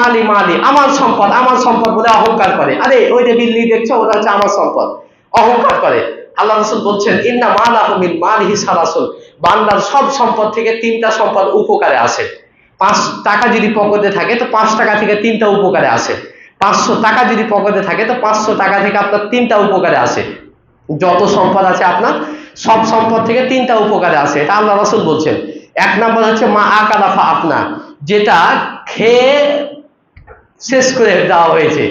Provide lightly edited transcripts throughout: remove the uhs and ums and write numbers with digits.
মালি মালি, আমার সম্পদ বলে অহংকার করে। আরে ওই যে বিল্ডিং দেখছো, ওটা হচ্ছে আমার সম্পদ, অহংকার করে। আল্লাহ রাসূল বলছেন ইন্না মালাহু মিন মালিহি সালাসুন, বান্দার সব সম্পদ থেকে তিনটা সম্পদ উপকারে আসে। 5 টাকা যদি পকেটে থাকে তো 5 টাকা থেকে তিনটা উপকারে আসে। 500 টাকা যদি পকেটে থাকে তো 500 টাকা থেকে আপনার তিনটা উপকারে আসে। যত সম্পদ আছে আপনার সব সম্পদ থেকে তিনটা উপকারে আসে, এটা আল্লাহ রাসূল বলছেন। এক নম্বর হচ্ছে মা আকালাফা আপনা, যেটা খেয়ে শেষ করে দেওয়া হয়েছে।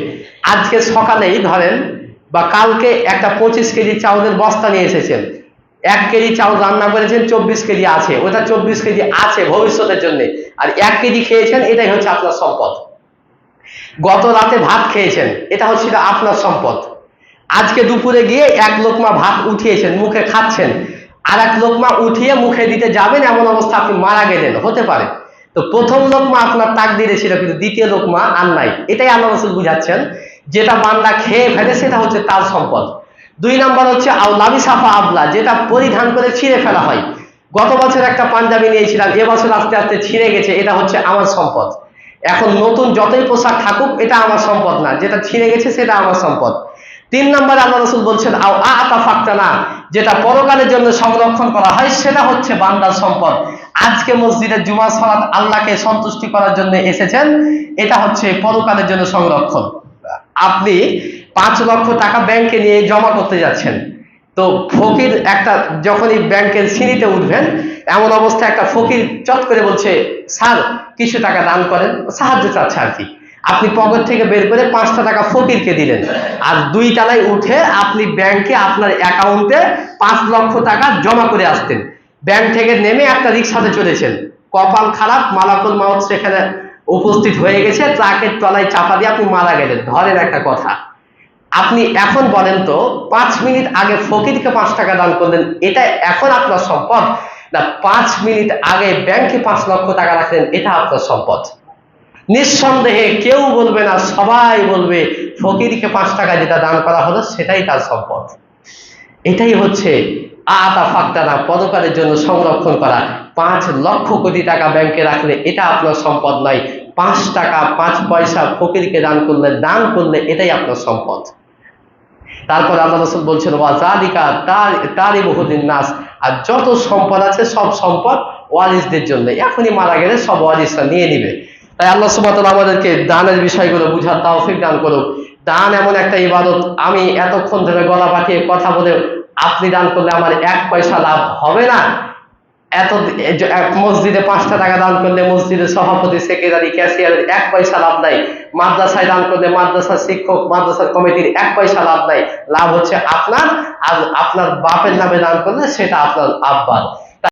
আজকে সকালেই ধরেন বা কালকে একটা 25 কেজি চাউলের বস্তা নিয়ে এসেছেন, 1 কেজি চাউল রান্না করেছেন, 24 কেজি আছে, ওটা 24 কেজি আছে ভবিষ্যতের জন্য, আর 1 কেজি খেয়েছেন, এটাই হচ্ছে আপনার সম্পদ। গত রাতে ভাত খেয়েছেন, এটা হচ্ছে আপনার সম্পদ। আজকে দুপুরে গিয়ে 1 লোকমা ভাত উঠিয়েছেন, মুখে খাচ্ছেন, আর 1 লোকমা উঠিয়ে মুখে দিতে যাবেন, এমন অবস্থা আপনি মারা গেলেন, হতে পারে। তো প্রথম লোকমা আপনার তাকদিরে ছিল, কিন্তু দ্বিতীয় লোকমা আর নাই। এটাই আল্লাহ রাসূল বুঝাচ্ছেন, যেটা বান্দা খেয়ে ফেলে সেটা হচ্ছে তার সম্পদ। 2 নম্বর হচ্ছে আউলাবি সাফা আবলা, যেটা পরিধান করে ছিঁড়ে ফেলা হয়। গত বছর একটা পাঞ্জাবি নিয়েছিলাম, এবছর আস্তে আস্তে ছিঁড়ে গেছে, এটা হচ্ছে আমার সম্পদ। এখন নতুন যতই পোশাক থাকুক, এটা আমার সম্পদ না, যেটা ছিঁড়ে গেছে সেটা আমার সম্পদ। 3 নম্বর আল্লাহ রাসূল বলছেন আও আতা ফাকতানা, যেটা পরকালের জন্য সংরক্ষণ করা হয়, সেটা হচ্ছে বান্দার সম্পদ। আজকে মসজিদে জুমা সালাত আল্লাহকে সন্তুষ্টি করার জন্য এসেছেন, এটা হচ্ছে পরকালের জন্য সংরক্ষণ। আপনি 5 লক্ষ টাকা ব্যাংকে নিয়ে জমা করতে যাচ্ছেন, তো ফকির একটা, যখনই ব্যাংকের সিঁড়িতে উঠবেন, এমন অবস্থায় একটা ফকির চট করে বলছে স্যার কিছু টাকা দান করেন, সাহায্য চাচ্ছে আর কি। আপনি পকেট থেকে বের করে 5টা টাকা ফকিরকে দিলেন, আর 2 তলায় উঠে আপনি ব্যাংকে আপনার অ্যাকাউন্টে 5 লক্ষ টাকা জমা করে আসতেন। ব্যাংক থেকে নেমে একটা রিক্সাতে চলেছেন, কপাল খারাপ, মালাকুল মাউত সেখানে উপস্থিত হয়ে গেছে, ট্রাকের তলায় চাপা দিয়ে আপনি মারা গেলেন। ধরেন একটা কথা, আপনি এখন বলেন তো 5 মিনিট আগে ফকিরকে 5 টাকা দান করলেন, এটা এখন আপনার সম্পদ, না 5 মিনিট আগে ব্যাংকে 5 লক্ষ টাকা রাখলেন, এটা আপনার সম্পদ? নিঃসন্দেহে কেউ বলবে না, সবাই বলবে ফকিরকে 5 টাকা যেটা দান করা হলো সেটাই তার সম্পদ। এটাই হচ্ছে আতা ফাকতানা, পরকালের জন্য সংরক্ষণ করা। 5 লক্ষ কোটি টাকা ব্যাংকে রাখলে এটা আপনার সম্পদ নয়, 5 টাকা 5 পয়সা ফকিরকে দান করলে এটাই আপনার সম্পদ। তারপর আল্লাহ রাসূল বলছেন ওয়াজালিকা তারিবুহুদিন নাস, আর যত সম্পদ আছে সব সম্পদ ওয়ারিসদের জন্য, এখনই মারা গেলে সব ওয়ারিসরা নিয়ে নিবে। তাই আল্লাহ সুবহানাহু ওয়া তাআলা আমাদেরকে দানের বিষয়গুলো বুঝার তৌফিক দান করুক। দান এমন একটা ইবাদত, আমি এতক্ষণ ধরে গলা পাঠিয়ে কথা বলে আপনি দান করলে আমার 1 পয়সা লাভ হবে না। এত মসজিদে 5টা টাকা দান করলে মসজিদের সভাপতি, সেক্রেটারি, ক্যাশিয়ারের 1 পয়সা লাভ নাই। মাদ্রাসায় দান করলে মাদ্রাসার শিক্ষক, মাদ্রাসার কমিটির 1 পয়সা লাভ নাই। লাভ হচ্ছে আপনার, আর আপনার বাপের নামে দান করলে সেটা আপনার আব্বার।